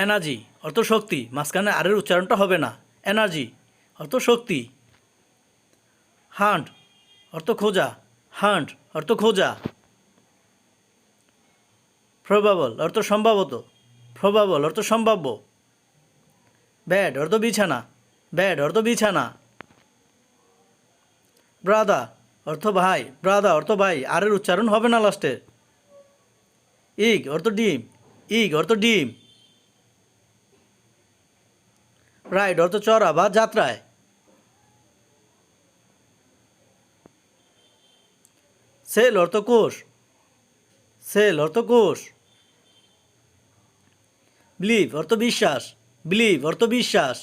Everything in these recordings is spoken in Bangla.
এনার্জি অর্থ শক্তি, মাঝখানে আরের উচ্চারণটা হবে না। এনার্জি অর্থ শক্তি। হান্ট অর্থ খোঁজা, হান্ট অর্থ খোঁজা। প্রবাবল অর্থ সম্ভবত, প্রবাবল অর্থ সম্ভাব্য। বেড অর্থ বিছানা, বেড অর্থ বিছানা। ব্রাদা অর্থ ভাই, ব্রাদা অর্থ ভাই, আরের উচ্চারণ হবে না লাস্টে। ইগ অর্থ ডিম, ইগ অর্থ ডিম। রাইড অর্থ চড়া বা যাত্রায়। সেল অর্থ কোষ, সেল অর্থ কোষ। বিলিভ অর্থ বিশ্বাস, বিলিভ অর্থ বিশ্বাস।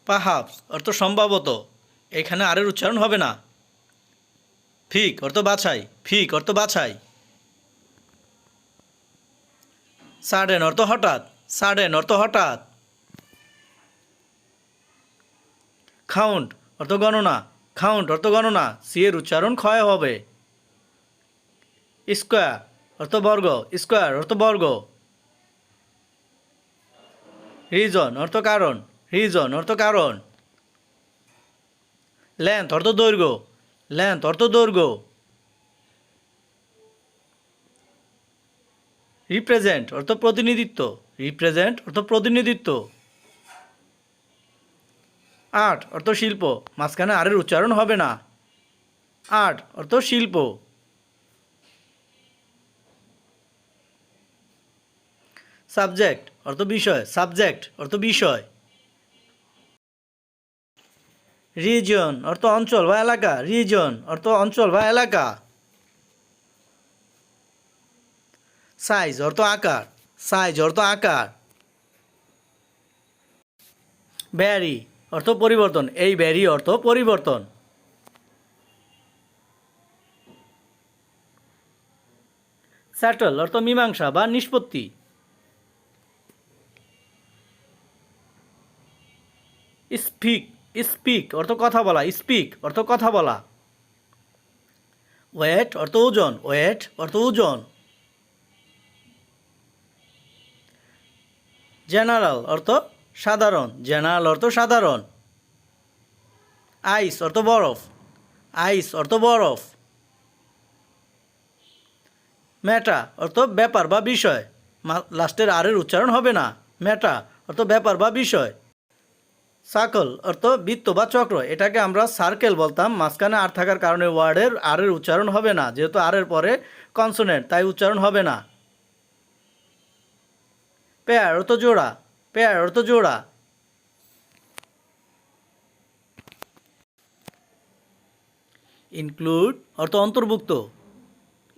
পারহ্যাপস অর্থ সম্ভবত, এখানে আরের উচ্চারণ হবে না। ফিক অর্থ বাছাই, ফিক অর্থ বাছাই। সাডেন অর্থ হঠাৎ, সাডেন অর্থ হঠাৎ। কাউন্ট অর্থ গণনা, কাউন্ট অর্থ গণনা, সি এর উচ্চারণ ক্ষয় হবে। স্কোয়ার অর্থ বর্গ, স্কোয়ার অর্থ বর্গ। রিজন অর্থ কারণ, রিজন অর্থ কারণ। লেন্থ অর্থ দৈর্ঘ্য, লেন্থ অর্থ দৈর্ঘ্য। রিপ্রেজেন্ট অর্থ প্রতিনিধিত্ব, রিপ্রেজেন্ট অর্থ প্রতিনিধিত্ব। আর্ট অর্থ শিল্প, মাঝখানে আরের উচ্চারণ হবে না। আর্ট অর্থ শিল্প। সাবজেক্ট অর্থ বিষয়, সাবজেক্ট অর্থ বিষয়। রিজন অর্থ অঞ্চল বা এলাকা, রিজন অর্থ অঞ্চল বা এলাকা। সাইজ অর্থ আকার, সাইজ অর্থ আকার। ভ্যারি অর্থ পরিবর্তন, এই ভ্যারি অর্থ পরিবর্তন। সেটল অর্থ মীমাংসা বা নিষ্পত্তি। স্পিক, স্পিক অর্থ কথা বলা, স্পিক অর্থ কথা বলা। ওয়েট অর্থ ওজন, ওয়েট অর্থ ওজন। জেনারেল অর্থ সাধারণ, জেনারেল অর্থ সাধারণ। আইস অর্থ বরফ, আইস অর্থ বরফ। ম্যাটা অর্থ ব্যাপার বা বিষয়, লাস্টের আরের উচ্চারণ হবে না। ম্যাটা অর্থ ব্যাপার বা বিষয়। সার্কেল অর্থ বৃত্ত বা চক্র, এটাকে আমরা সার্কেল বলতাম, মাঝখানে আর থাকার কারণে ওয়ার্ডের আরের উচ্চারণ হবে না, যেহেতু আরের পরে কনসোনেন্ট তাই উচ্চারণ হবে না। পেয়ার অর্থ জোড়া, পেয়ার অর্থ জোড়া। ইনক্লুড অর্থ অন্তর্ভুক্ত,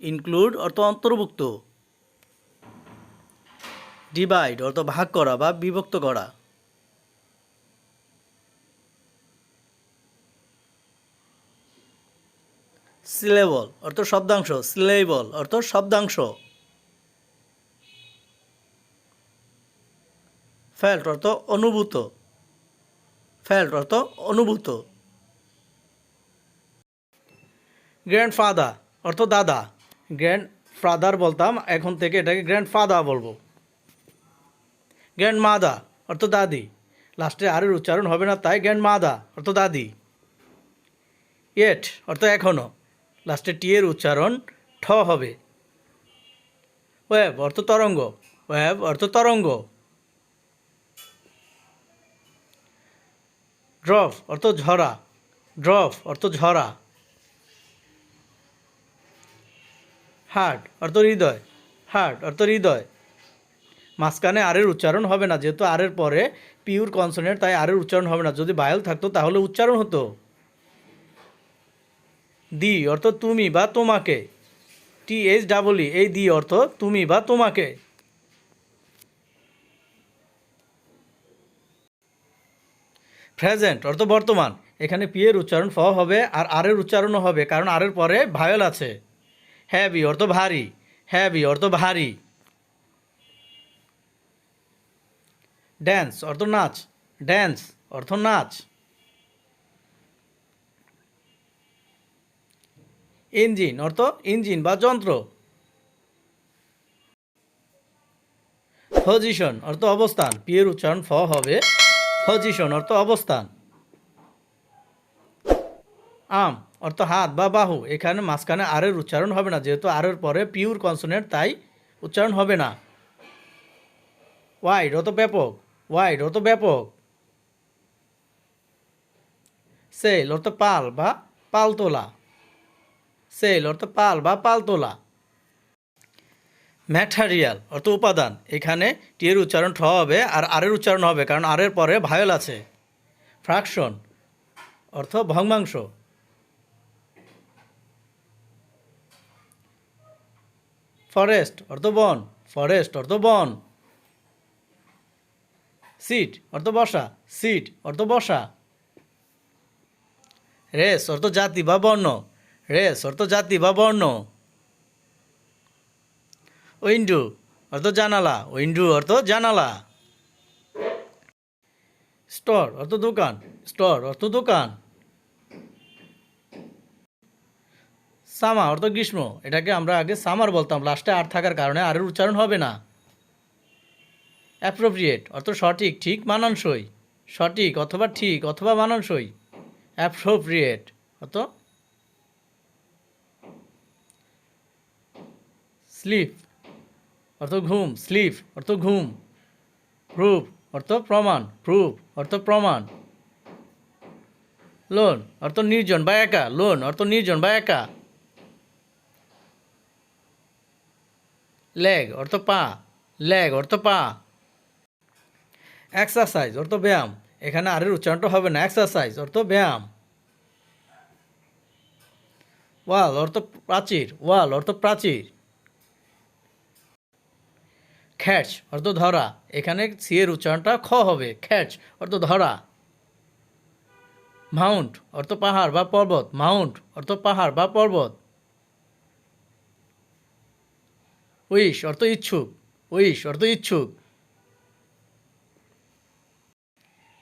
ইনক্লুড অর্থ অন্তর্ভুক্ত। ডিভাইড অর্থ ভাগ করা বা বিভক্ত করা। সিলেবল অর্থ শব্দাংশ, সিলেবল অর্থ শব্দাংশ। ফেল্ট অর্থ অনুভূত, ফেল্ট অর্থ অনুভূত। গ্র্যান্ডফাদার অর্থ দাদা, গ্র্যান্ডফাদার বলতাম, এখন থেকে এটাকে গ্র্যান্ডফাদার বলবো। গ্র্যান্ডমাদার অর্থ দাদি, লাস্টে আরের উচ্চারণ হবে না তাই গ্র্যান্ডমাদার অর্থ দাদি। ইয়েট অর্থ এখনও, লাস্টে টি এর উচ্চারণ ঠ হবে। ওয়েভ অর্থ তরঙ্গ, ওয়েভ অর্থ তরঙ্গ। ড্রপ অর্থ ঝরা, ড্রপ অর্থ ঝরা। হার্ট অর্থ হৃদয়, হার্ট অর্থ হৃদয়। মাঝখানে আরের উচ্চারণ হবে না, যেহেতু আরের পরে পিওর কনসোনেন্ট তাই আরের উচ্চারণ হবে না, যদি বায়াল থাকতো তাহলে উচ্চারণ হতো। দি অর্থ তুমি বা তোমাকে, THEE, এই দি অর্থ তুমি বা তোমাকে। প্রেজেন্ট অর্থ বর্তমান, এখানে পি এর উচ্চারণ ফ হবে আর আরের উচ্চারণও হবে, কারণ আরের পরে ভায়োল আছে। হ্যাভি অর্থ ভারী, হ্যাভি অর্থ ভারী। ড্যান্স অর্থ নাচ, ড্যান্স অর্থ নাচ। ইঞ্জিন অর্থ ইঞ্জিন বা যন্ত্র। পজিশন অর্থ অবস্থান, পি এর উচ্চারণ ফ হবে। পজিশন অর্থ অবস্থান। আর্ম অর্থ হাত বা বাহু, এখানে মাঝখানে আর এর উচ্চারণ হবে না, যেহেতু আর এর পরে পিওর কনসোনেন্ট, তাই উচ্চারণ হবে না। ওয়াইড অর্থ ব্যাপক, ওয়াইড অর্থ ব্যাপক। সেল অর্থ পাল বা পাল তোলা, সেল অর্থ পাল বা পাল তোলা। ম্যাটেরিয়াল অর্থ উপাদান, এখানে টি এর উচ্চারণ ঠ হবে আর আর এর উচ্চারণ হবে, কারণ আর এর পরে ভায়োল আছে। ফ্র্যাকশন অর্থ ভগ্নাংশ। ফরেস্ট অর্থ বন, ফরেস্ট অর্থ বন। সিট অর্থ বসা, সিট অর্থ বসা। রেস অর্থ জাতি বা বর্ণ, রেস অর্থ জাতি বা বর্ণ। উইন্ডো অর্থ জানালা, উইন্ডো অর্থ জানালা। স্টোর অর্থ দোকান, স্টোর অর্থ দোকান। সামা অর্থ গ্রীষ্ম, এটাকে আমরা আগে সামার বলতাম, লাস্টে আর থাকার কারণে আর এর উচ্চারণ হবে না। অ্যাপ্রোপ্রিয়েট অর্থ সঠিক, ঠিক, মানানসই, সঠিক অথবা ঠিক অথবা মানানসই। অ্যাপ্রোপ্রিয়েট অর্থ স্লিপ অর্থ ঘুম, স্লিপ অর্থ ঘুম। প্রুফ অর্থ প্রমাণ, প্রুফ অর্থ প্রমাণ। লোন অর্থ নির্জন বা একা, লোন অর্থ নির্জন বা একা। লেগ অর্থ পা, লেগ অর্থ পা। এক্সারসাইজ অর্থ ব্যায়াম, এখানে আর এর উচ্চারণটা হবে না, এক্সারসাইজ অর্থ ব্যায়াম। ওয়াল অর্থ প্রাচীর, ওয়াল অর্থ প্রাচীর। খ্যাচ অর্থ ধরা, এখানে সি এর উচ্চারণটা খ হবে, খ্যাচ অর্থ ধরা। মাউন্ট অর্থ পাহাড় বা পর্বত, মাউন্ট অর্থ পাহাড় বা পর্বত। উইশ অর্থ ইচ্ছুক, উইশ অর্থ ইচ্ছুক।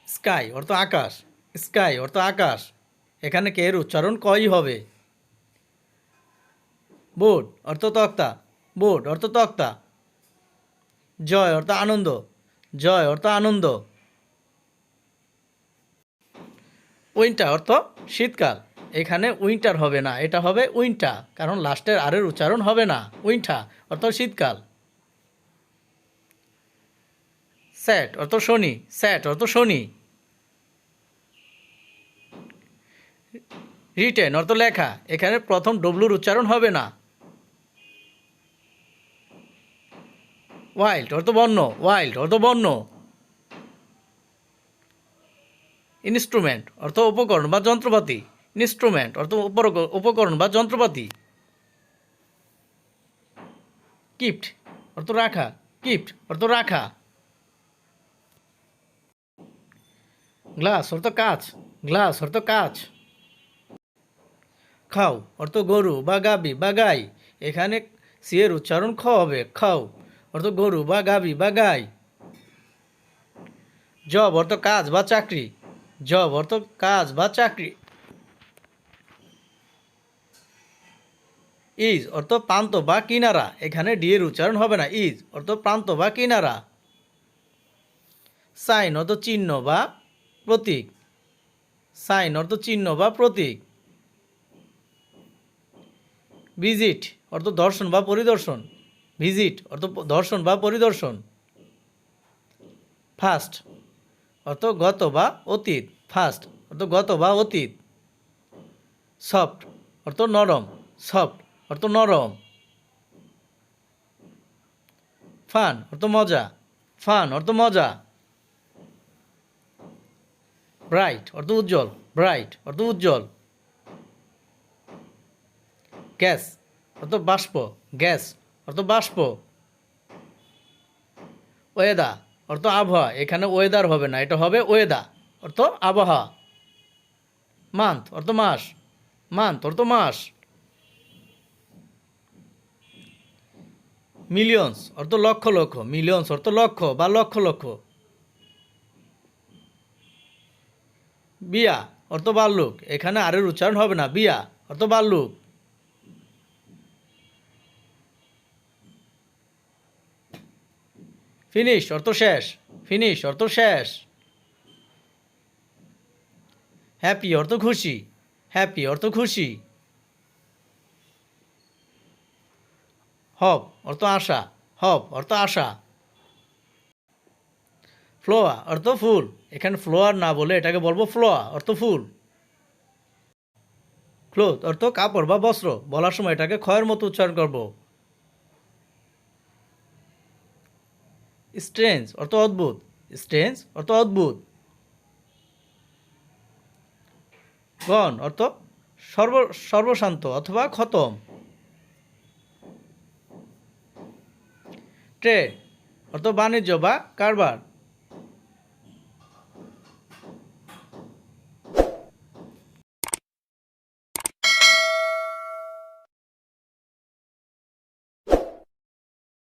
স্কাই অর্থ আকাশ, স্কাই অর্থ আকাশ, এখানে কে এর উচ্চারণ কই হবে। বোর্ড অর্থ তক্তা, বোর্ড অর্থ তক্তা। জয় অর্থ আনন্দ, জয় অর্থ আনন্দ। উইন্টার অর্থ শীতকাল, এখানে উইন্টার হবে না, এটা হবে উইন্টার, কারণ লাস্টের আর এর উচ্চারণ হবে না। উইন্টার অর্থ শীতকাল। স্যাট অর্থ শনি, স্যাট অর্থ শনি। রিটেন অর্থ লেখা, এখানে প্রথম ডব্লুর উচ্চারণ হবে না। ওয়াইল্ড অর্থ বন্য, ওয়াইল্ড অর্থ বন্য। ইনস্ট্রুমেন্ট অর্থ উপকরণ বা যন্ত্রপাতি, ইনস্ট্রুমেন্ট অর্থ উপকরণ বা যন্ত্রপাতি। কিপ্ট অর্থ রাখা, কিপ্ট অর্থ রাখা। গ্লাস অর্থ কাচ, গ্লাস অর্থ কাচ। খাও অর্থ গরু বা গাবি বা গাই, এখানে সি এর উচ্চারণ খ হবে, খাও অর্থ গরু বা গাবি বা গাই। জব অর্থ কাজ বা চাকরি, জব অর্থ কাজ বা চাকরি। ইজ অর্থ প্রান্ত বা কিনারা, এখানে ডি এর উচ্চারণ হবে না, ইজ অর্থ প্রান্ত বা কিনারা। সাইন অর্থ চিহ্ন বা প্রতীক, সাইন অর্থ চিহ্ন বা প্রতীক। ভিজিট অর্থ দর্শন বা পরিদর্শন, ভিজিট অর্থ দর্শন বা পরিদর্শন। ফাস্ট অর্থ গত বা অতীত, ফাস্ট অর্থ গত বা অতীত। সফট অর্থ নরম, সফট অর্থ নরম। ফান অর্থ মজা, ফান অর্থ মজা। ব্রাইট অর্থ উজ্জ্বল, ব্রাইট অর্থ উজ্জ্বল। গ্যাস অর্থ বাষ্প, গ্যাস অর্থ বাষ্প। ওয়েদা অর্থ আবহাওয়া, এখানে ওয়েদার হবে না, এটা হবে ওয়েদা অর্থ আবহাওয়া। মান্থ অর্থ মাস, মান্থ অর্থ মাস। মিলিয়নস অর্থ লক্ষ লক্ষ, মিলিয়নস অর্থ লক্ষ বা লক্ষ লক্ষ। বিয়া অর্থ বাল্লুক, এখানে আর এর উচ্চারণ হবে না, বিয়া অর্থ বাল্লুক। ফিনিশ অর্থ শেষ, ফিনিশ অর্থ শেষ। হ্যাপি অর্থ খুশি, হ্যাপি অর্থ খুশি। হপ অর্থ আশা, হপ অর্থ আশা। ফ্লোয়া অর্থ ফুল, এখানে ফ্লোয়ার না বলে এটাকে বলবো ফ্লোয়া অর্থ ফুল। ক্লোথ অর্থ কাপড় বা বস্ত্র, বলার সময় এটাকে ক্ষয়ের মতো উচ্চারণ করব। স্ট্রেঞ্জ অর্থ অদ্ভুত, স্ট্রেঞ্জ অর্থ অদ্ভুত। গন অর্থ সর্বশান্ত অথবা খতম। ট্রেড অর্থ বাণিজ্য বা কারবার,